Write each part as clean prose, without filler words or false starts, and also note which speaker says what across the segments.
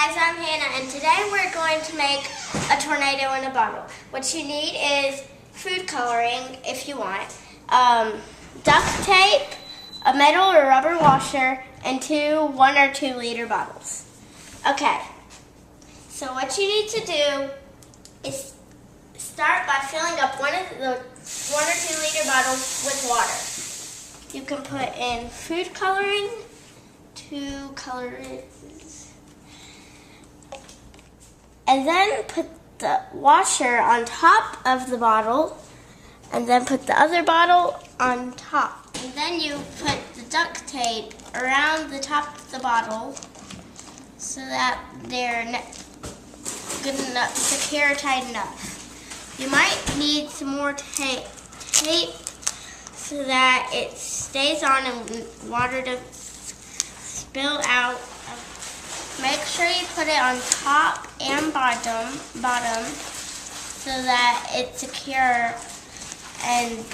Speaker 1: guys, I'm Hannah, and today we're going to make a tornado in a bottle. What you need is food coloring, if you want, duct tape, a metal or rubber washer, and two 1 or 2 liter bottles. Okay, so what you need to do is start by filling up one of the 1 or 2 liter bottles with water. You can put in food coloring, 2 colors, and then put the washer on top of the bottle, and then put the other bottle on top. And then you put the duct tape around the top of the bottle so that they're good enough, secure, tight enough. You might need some more tape so that it stays on and water doesn't spill out. Make sure you put it on top and bottom so that it's secure and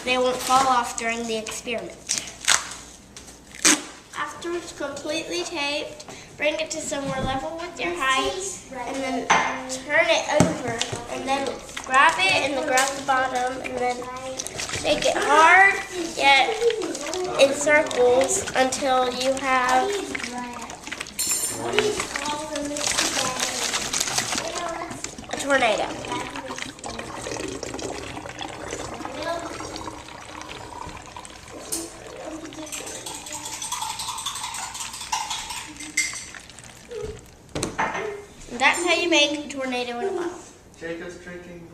Speaker 1: they won't fall off during the experiment. After it's completely taped, bring it to somewhere level with your height and then turn it over and then grab it and then grab the bottom and then make it hard yet in circles until you have a tornado. And that's how you make a tornado in a bottle.
Speaker 2: Jacob's drinking.